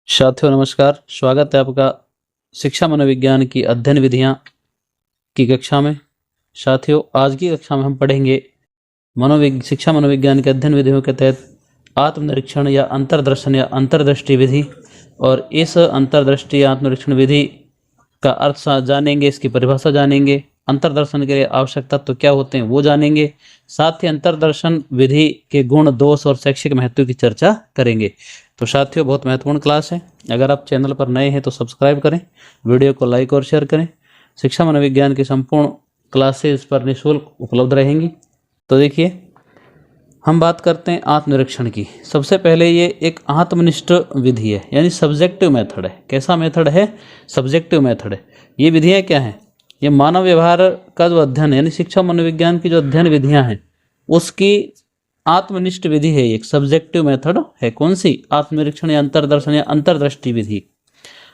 साथियों नमस्कार। स्वागत है आपका शिक्षा मनोविज्ञान की अध्ययन विधियां की कक्षा में। साथियों आज की कक्षा में हम पढ़ेंगे शिक्षा मनोविज्ञान के अध्ययन विधियों के तहत आत्मनिरीक्षण या अंतर्दर्शन या अंतर्दृष्टि विधि। और इस अंतर्दृष्टि या आत्मनिरीक्षण विधि का अर्थ जानेंगे, इसकी परिभाषा जानेंगे, अंतर्दर्शन के लिए आवश्यक तत्व क्या होते हैं वो जानेंगे। साथ ही अंतर्दर्शन विधि के गुण, दोष और शैक्षिक महत्व की चर्चा करेंगे। तो साथियों बहुत महत्वपूर्ण क्लास है। अगर आप चैनल पर नए हैं तो सब्सक्राइब करें, वीडियो को लाइक और शेयर करें। शिक्षा मनोविज्ञान की संपूर्ण क्लासेस पर निःशुल्क उपलब्ध रहेंगी। तो देखिए हम बात करते हैं आत्मनिरीक्षण की। सबसे पहले ये एक आत्मनिष्ठ विधि है, यानी सब्जेक्टिव मेथड है। कैसा मेथड है? सब्जेक्टिव मेथड है। ये विधियाँ क्या हैं? ये मानव व्यवहार का जो अध्ययन है, यानी शिक्षा मनोविज्ञान की जो अध्ययन विधियाँ हैं उसकी आत्मनिष्ठ विधि है। एक सब्जेक्टिव मेथड है। कौन सी? आत्मनिरीक्षण या अंतर्दर्शन या अंतर्दृष्टि विधि।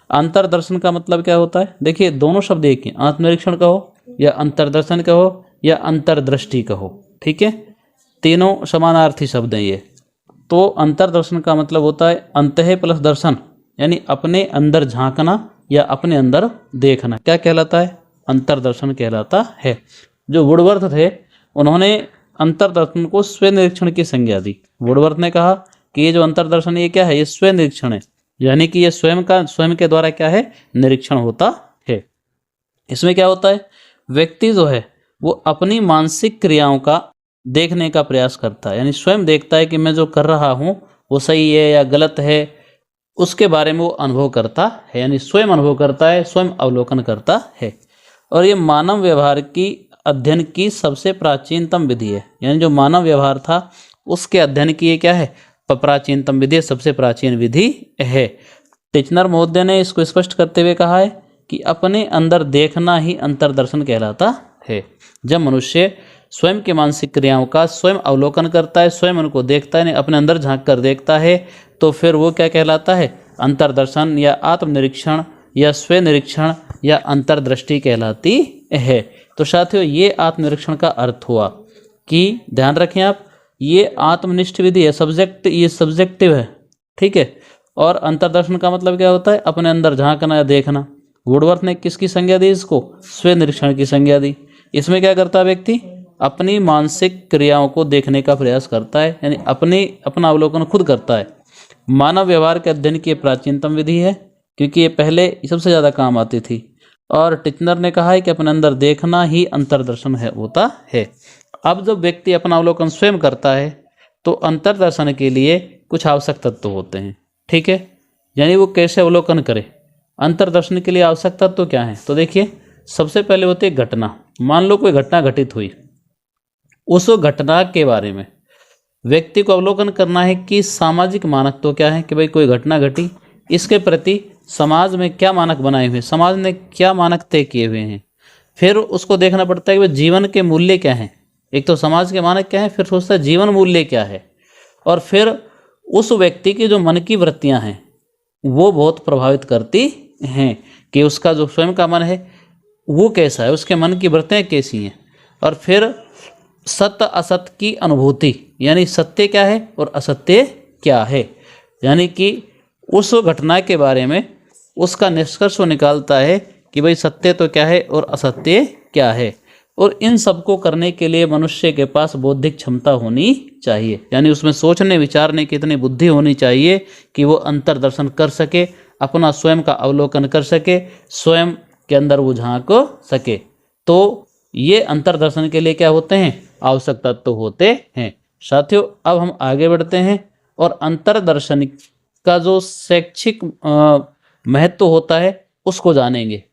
अंतर्दर्शन का मतलब क्या होता है? देखिए दोनों शब्द एक हैं, आत्मनिरीक्षण कहो या अंतर्दर्शन कहो या अंतर्दृष्टि कहो, ठीक है, तीनों समानार्थी शब्द हैं ये। तो अंतर्दर्शन का मतलब होता है अंतः प्लस दर्शन, यानी अपने अंदर झांकना या अपने अंदर देखना। क्या कहलाता है? अंतर्दर्शन कहलाता है। जो वुडवर्थ थे उन्होंने अंतर्दर्शन को स्वनिरीक्षण की संज्ञा दी। वुडवर्थ ने कहा कि ये जो अंतर्दर्शन ये क्या है? ये स्वनिरीक्षण है, यानी कि ये स्वयं के द्वारा क्या है? निरीक्षण होता है। इसमें क्या होता है? व्यक्ति जो है वो अपनी मानसिक क्रियाओं का देखने का प्रयास करता है, यानी स्वयं देखता है कि मैं जो कर रहा हूँ वो सही है या गलत है, उसके बारे में वो अनुभव करता है, यानी स्वयं अनुभव करता है, स्वयं अवलोकन करता है। और ये मानव व्यवहार की अध्ययन की सबसे प्राचीनतम विधि है, यानी जो मानव व्यवहार था उसके अध्ययन की ये क्या है? प्राचीनतम विधि, सबसे प्राचीन विधि है। टिचनर महोदय ने इसको स्पष्ट करते हुए कहा है कि अपने अंदर देखना ही अंतर्दर्शन कहलाता है। जब मनुष्य स्वयं के मानसिक क्रियाओं का स्वयं अवलोकन करता है, स्वयं उनको देखता है, अपने अंदर झांक कर देखता है, तो फिर वो क्या कहलाता है? अंतर्दर्शन या आत्मनिरीक्षण या स्वनिरीक्षण या अंतर्दृष्टि कहलाती है। तो साथियों ये आत्मनिरीक्षण का अर्थ हुआ कि ध्यान रखें आप, ये आत्मनिष्ठ विधि है, ये सब्जेक्टिव है, ठीक है। और अंतर्दर्शन का मतलब क्या होता है? अपने अंदर झांकना या देखना। वुडवर्थ ने किसकी संज्ञा दी इसको? स्वनिरीक्षण की संज्ञा दी। इसमें क्या करता है व्यक्ति? अपनी मानसिक क्रियाओं को देखने का प्रयास करता है, यानी अपना अवलोकन खुद करता है। मानव व्यवहार के अध्ययन की प्राचीनतम विधि है, क्योंकि ये पहले सबसे ज़्यादा काम आती थी। और टिचनर ने कहा है कि अपने अंदर देखना ही अंतर्दर्शन होता है। अब जब व्यक्ति अपना अवलोकन स्वयं करता है तो अंतर्दर्शन के लिए कुछ आवश्यक तत्व होते हैं, ठीक है, यानी वो कैसे अवलोकन करे। अंतर्दर्शन के लिए आवश्यक तत्व क्या है? तो देखिए सबसे पहले होती है घटना। मान लो कोई घटना घटित हुई, उस घटना के बारे में व्यक्ति को अवलोकन करना है कि सामाजिक मानक तो क्या है, कि भाई कोई घटना घटी, इसके प्रति समाज में क्या मानक बनाए हुए हैं, समाज ने क्या मानक तय किए हुए हैं। फिर उसको देखना पड़ता है कि भाई जीवन के मूल्य क्या हैं। एक तो समाज के मानक क्या हैं, फिर सोचता है जीवन मूल्य क्या है। और फिर उस व्यक्ति की जो मन की वृत्तियां हैं वो बहुत प्रभावित करती हैं कि उसका जो स्वयं का मन है वो कैसा है, उसके मन की वृत्तियां कैसी हैं। और फिर सत्य असत्य की अनुभूति, यानी सत्य क्या है और असत्य क्या है, यानी कि उस घटना के बारे में उसका निष्कर्ष निकालता है कि भाई सत्य तो क्या है और असत्य क्या है। और इन सब को करने के लिए मनुष्य के पास बौद्धिक क्षमता होनी चाहिए, यानी उसमें सोचने विचारने की इतनी बुद्धि होनी चाहिए कि वो अंतर्दर्शन कर सके, अपना स्वयं का अवलोकन कर सके, स्वयं के अंदर वो झांक सके। तो ये अंतर्दर्शन के लिए क्या होते हैं? आवश्यक तत्व होते हैं। साथियों अब हम आगे बढ़ते हैं और अंतर्दर्शन का जो शैक्षिक महत्व होता है उसको जानेंगे।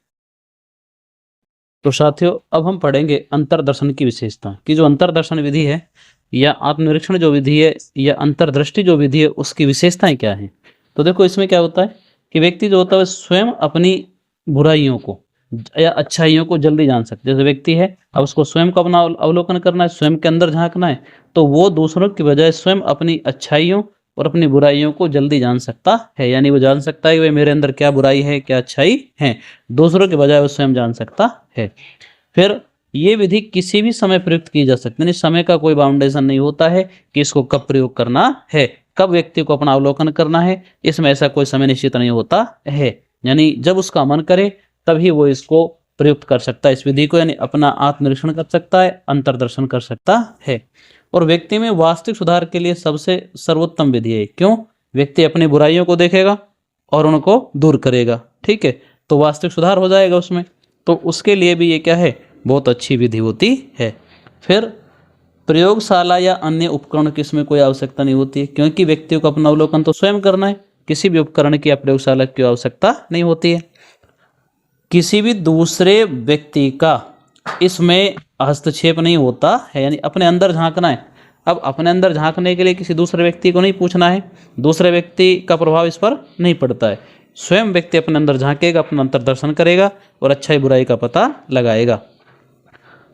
तो साथियों अब हम पढ़ेंगे अंतर्दर्शन की विशेषता, कि जो अंतर्दर्शन विधि है या आत्मनिरीक्षण जो विधि है या अंतर्दृष्टि जो विधि है उसकी विशेषताएं क्या हैं। तो देखो इसमें क्या होता है कि व्यक्ति जो होता है स्वयं अपनी बुराइयों को या अच्छाइयों को जल्दी जान सकते। जैसे व्यक्ति है, अब उसको स्वयं को अपना अवलोकन करना है, स्वयं के अंदर झांकना है, तो वो दूसरों की बजाय स्वयं अपनी अच्छाइयों और अपनी बुराइयों को जल्दी जान सकता है। यानी वो जान सकता है कि भाई मेरे अंदर क्या बुराई है क्या अच्छाई है, दूसरों के बजाय वो स्वयं जान सकता है। फिर ये विधि किसी भी समय प्रयुक्त की जा सकती है, यानी समय का कोई बाउंडेशन नहीं होता है कि इसको कब प्रयोग करना है। कब व्यक्ति को अपना अवलोकन करना है, इसमें ऐसा कोई समय निश्चित नहीं होता है। यानी जब उसका मन करे तभी वो इसको प्रयुक्त कर सकता है, इस विधि को, यानी अपना आत्मनिरीक्षण कर सकता है, अंतर्दर्शन कर सकता है। और व्यक्ति में वास्तविक सुधार के लिए सबसे सर्वोत्तम विधि है। क्यों? व्यक्ति अपनी बुराइयों को देखेगा और उनको दूर करेगा, ठीक है, तो वास्तविक सुधार हो जाएगा उसमें। तो उसके लिए भी ये क्या है, बहुत अच्छी विधि होती है। फिर प्रयोगशाला या अन्य उपकरण की इसमें कोई आवश्यकता नहीं होती है, क्योंकि व्यक्ति को अपना अवलोकन तो स्वयं करना है, किसी भी उपकरण की या प्रयोगशाला की आवश्यकता नहीं होती है। किसी भी दूसरे व्यक्ति का इसमें हस्तक्षेप नहीं होता है, यानी अपने अंदर झांकना है। अब अपने अंदर झांकने के लिए किसी दूसरे व्यक्ति को नहीं पूछना है, दूसरे व्यक्ति का प्रभाव इस पर नहीं पड़ता है। स्वयं व्यक्ति अपने अंदर झांकेगा, अपना अंतर्दर्शन करेगा और अच्छाई बुराई का पता लगाएगा।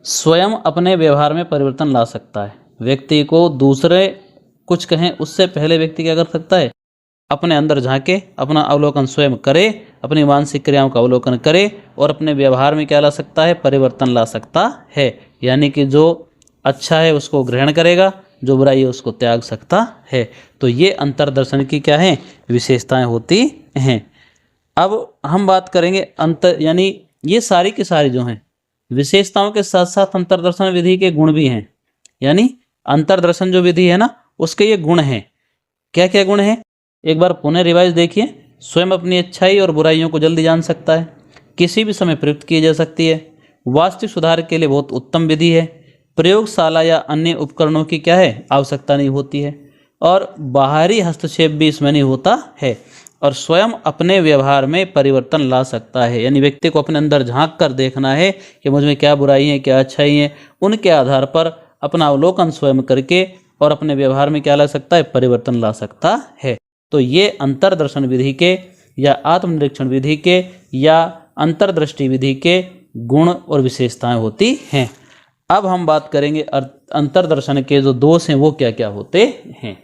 स्वयं अपने व्यवहार में परिवर्तन ला सकता है। व्यक्ति को दूसरे कुछ कहें उससे पहले व्यक्ति क्या कर सकता है, अपने अंदर झांके, अपना अवलोकन स्वयं करे, अपनी मानसिक क्रियाओं का अवलोकन करे और अपने व्यवहार में क्या ला सकता है, परिवर्तन ला सकता है। यानी कि जो अच्छा है उसको ग्रहण करेगा, जो बुराई है उसको त्याग सकता है। तो ये अंतर्दर्शन की क्या है, विशेषताएं होती हैं। अब हम बात करेंगे अंतर, यानी ये सारी की सारी जो हैं विशेषताओं के साथ साथ अंतर्दर्शन विधि के गुण भी हैं। यानी अंतर्दर्शन जो विधि है ना, उसके ये गुण हैं। क्या क्या गुण हैं, एक बार पुनः रिवाइज देखिए। स्वयं अपनी अच्छाई और बुराइयों को जल्दी जान सकता है, किसी भी समय प्रयुक्त की जा सकती है, वास्तविक सुधार के लिए बहुत उत्तम विधि है, प्रयोगशाला या अन्य उपकरणों की क्या है, आवश्यकता नहीं होती है, और बाहरी हस्तक्षेप भी इसमें नहीं होता है, और स्वयं अपने व्यवहार में परिवर्तन ला सकता है। यानी व्यक्ति को अपने अंदर झांक कर देखना है कि मुझ में क्या बुराई है, क्या अच्छाई है, उनके आधार पर अपना अवलोकन स्वयं करके और अपने व्यवहार में क्या ला सकता है, परिवर्तन ला सकता है। तो ये अंतर्दर्शन विधि के या आत्मनिरीक्षण विधि के या अंतर्दृष्टि विधि के गुण और विशेषताएं होती हैं। अब हम बात करेंगे अंतर्दर्शन के जो दोष हैं वो क्या क्या होते हैं।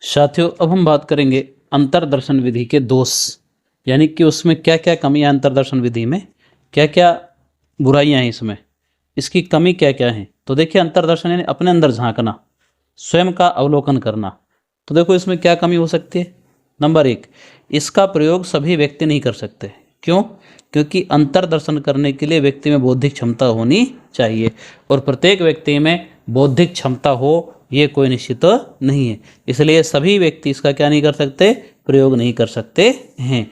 साथियों, अब हम बात करेंगे अंतर्दर्शन विधि के दोष, यानी कि उसमें क्या क्या कमियां, अंतर्दर्शन विधि में क्या क्या बुराइयां हैं, इसमें इसकी कमी क्या क्या है। तो देखिए, अंतर्दर्शन यानी अपने अंदर झांकना, स्वयं का अवलोकन करना। तो देखो इसमें क्या कमी हो सकती है। नंबर 1, इसका प्रयोग सभी व्यक्ति नहीं कर सकते। क्यों? क्योंकि अंतर्दर्शन करने के लिए व्यक्ति में बौद्धिक क्षमता होनी चाहिए, और प्रत्येक व्यक्ति में बौद्धिक क्षमता हो ये कोई निश्चित नहीं है। इसलिए सभी व्यक्ति इसका क्या नहीं कर सकते, प्रयोग नहीं कर सकते हैं।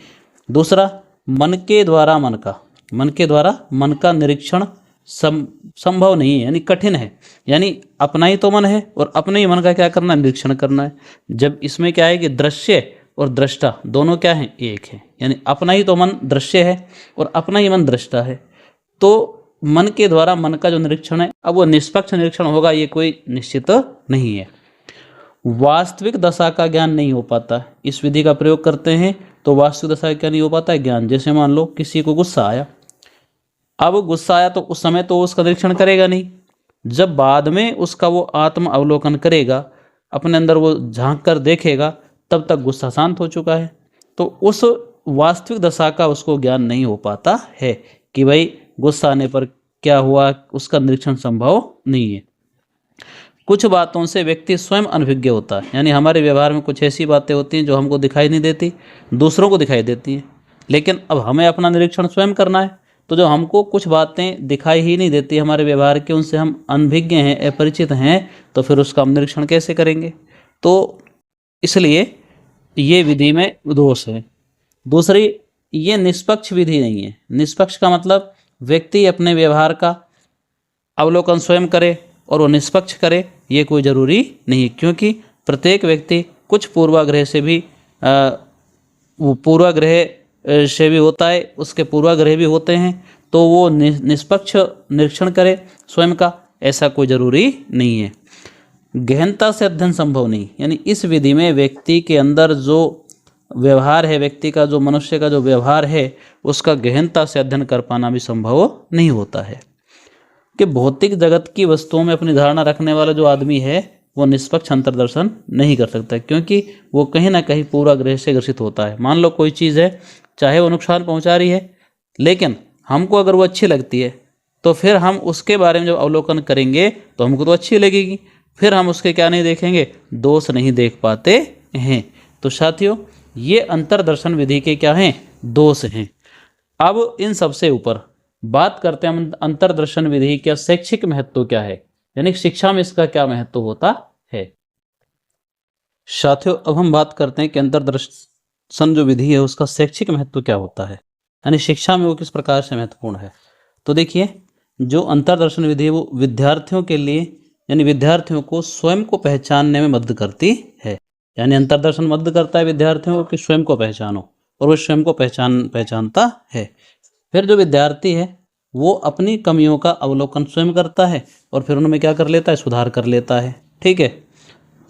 दूसरा, मन के द्वारा मन का निरीक्षण संभव नहीं है, यानी कठिन है। यानी अपना ही तो मन है और अपने ही मन का क्या करना है, निरीक्षण करना है। जब इसमें क्या है कि दृश्य और दृष्टा दोनों क्या हैं, एक है। यानी अपना ही तो मन दृश्य है और अपना ही मन दृष्टा है। तो मन के द्वारा मन का जो निरीक्षण है, अब वो निष्पक्ष निरीक्षण होगा ये कोई निश्चित नहीं है। वास्तविक दशा का ज्ञान नहीं हो पाता। इस विधि का प्रयोग करते हैं तो वास्तविक दशा का क्या नहीं हो पाता है, ज्ञान। जैसे मान लो किसी को गुस्सा आया, अब गुस्सा आया तो उस समय तो उसका निरीक्षण करेगा नहीं, जब बाद में उसका वो आत्म अवलोकन करेगा, अपने अंदर वो झांक कर देखेगा, तब तक गुस्सा शांत हो चुका है। तो उस वास्तविक दशा का उसको ज्ञान नहीं हो पाता है कि भाई गुस्सा आने पर क्या हुआ, उसका निरीक्षण संभव नहीं है। कुछ बातों से व्यक्ति स्वयं अनभिज्ञ होता है, यानी हमारे व्यवहार में कुछ ऐसी बातें होती हैं जो हमको दिखाई नहीं देती, दूसरों को दिखाई देती हैं। लेकिन अब हमें अपना निरीक्षण स्वयं करना है, तो जो हमको कुछ बातें दिखाई ही नहीं देती हमारे व्यवहार के, उनसे हम अनभिज्ञ हैं, अपरिचित हैं, तो फिर उसका हम निरीक्षण कैसे करेंगे। तो इसलिए ये विधि में दोष है। दूसरी, ये निष्पक्ष विधि नहीं है। निष्पक्ष का मतलब व्यक्ति अपने व्यवहार का अवलोकन स्वयं करे और वो निष्पक्ष करे, ये कोई ज़रूरी नहीं है, क्योंकि प्रत्येक व्यक्ति कुछ पूर्वाग्रह से भी होता है, उसके पूर्वाग्रह भी होते हैं। तो वो निष्पक्ष निरीक्षण करे स्वयं का, ऐसा कोई ज़रूरी नहीं है। गहनता से अध्ययन संभव नहीं, यानी इस विधि में व्यक्ति के अंदर जो व्यवहार है, व्यक्ति का जो मनुष्य का जो व्यवहार है, उसका गहनता से अध्ययन कर पाना भी संभव नहीं होता है। कि भौतिक जगत की वस्तुओं में अपनी धारणा रखने वाला जो आदमी है वो निष्पक्ष अंतर्दर्शन नहीं कर सकता, क्योंकि वो कहीं ना कहीं पूर्वाग्रह से ग्रसित होता है। मान लो कोई चीज़ है, चाहे वो नुकसान पहुंचा रही है, लेकिन हमको अगर वो अच्छी लगती है तो फिर हम उसके बारे में जब अवलोकन करेंगे तो हमको तो अच्छी लगेगी। फिर हम उसके क्या नहीं देखेंगे, दोष नहीं देख पाते हैं। तो साथियों ये अंतर्दर्शन विधि के क्या हैं, दोष हैं। अब इन सबसे ऊपर बात करते हैं हम अंतर्दर्शन विधि का शैक्षिक महत्व क्या है, यानी शिक्षा में इसका क्या महत्व होता है। साथियों अब हम बात करते हैं कि अंतर्दर्शन जो विधि है उसका शैक्षिक महत्व क्या होता है, यानी शिक्षा में वो किस प्रकार से महत्वपूर्ण है। तो देखिए जो अंतर्दर्शन विधि है वो विद्यार्थियों के लिए, यानी विद्यार्थियों को स्वयं को पहचानने में मदद करती है। यानी अंतर्दर्शन मदद करता है विद्यार्थियों को कि स्वयं को पहचानो, और वो स्वयं को पहचानता है। फिर जो विद्यार्थी है वो अपनी कमियों का अवलोकन स्वयं करता है और फिर उनमें क्या कर लेता है, सुधार कर लेता है। ठीक है,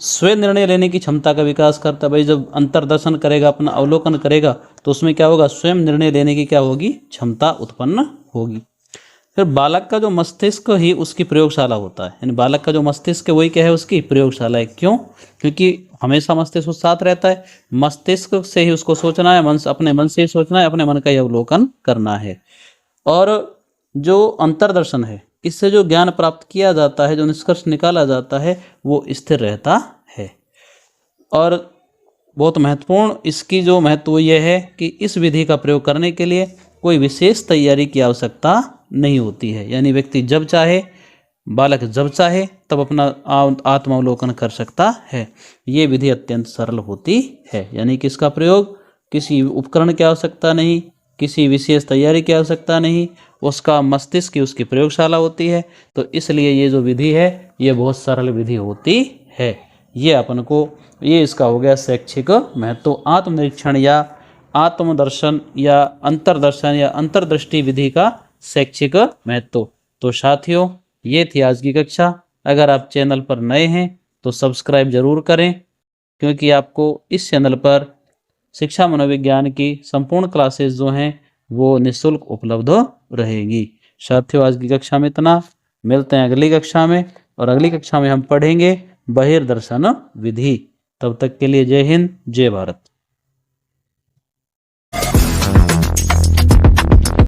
स्वयं निर्णय लेने की क्षमता का विकास करता है। भाई जब अंतर्दर्शन करेगा, अपना अवलोकन करेगा, तो उसमें क्या होगा, स्वयं निर्णय लेने की क्या होगी, क्षमता उत्पन्न होगी। फिर बालक का जो मस्तिष्क ही उसकी प्रयोगशाला होता है, यानी बालक का जो मस्तिष्क है वही क्या है, उसकी प्रयोगशाला है। क्यों? क्योंकि हमेशा मस्तिष्क उसके साथ रहता है, मस्तिष्क से ही उसको सोचना है, मन अपने मन से ही सोचना है, अपने मन का ही अवलोकन करना है। और जो अंतर्दर्शन है इससे जो ज्ञान प्राप्त किया जाता है, जो निष्कर्ष निकाला जाता है वो स्थिर रहता है। और बहुत महत्वपूर्ण इसकी जो महत्व ये है कि इस विधि का प्रयोग करने के लिए कोई विशेष तैयारी की आवश्यकता नहीं होती है, यानी व्यक्ति जब चाहे, बालक जब चाहे तब अपना आत्मावलोकन कर सकता है। ये विधि अत्यंत सरल होती है, यानी कि इसका प्रयोग किसी उपकरण की आवश्यकता नहीं, किसी विशेष तैयारी की आवश्यकता नहीं, उसका मस्तिष्क की उसकी प्रयोगशाला होती है। तो इसलिए ये जो विधि है ये बहुत सरल विधि होती है। ये अपन को ये इसका हो गया शैक्षिक महत्व, आत्मनिरीक्षण या आत्मदर्शन या अंतर्दर्शन या अंतर्दृष्टि विधि का शैक्षिक महत्व। तो साथियों ये थी आज की कक्षा। अगर आप चैनल पर नए हैं तो सब्सक्राइब जरूर करें, क्योंकि आपको इस चैनल पर शिक्षा मनोविज्ञान की संपूर्ण क्लासेस जो हैं वो निःशुल्क उपलब्ध रहेगी। साथियों आज की कक्षा में इतना, मिलते हैं अगली कक्षा में, और अगली कक्षा में हम पढ़ेंगे बहिर्दर्शन विधि। तब तक के लिए जय हिंद, जय भारत।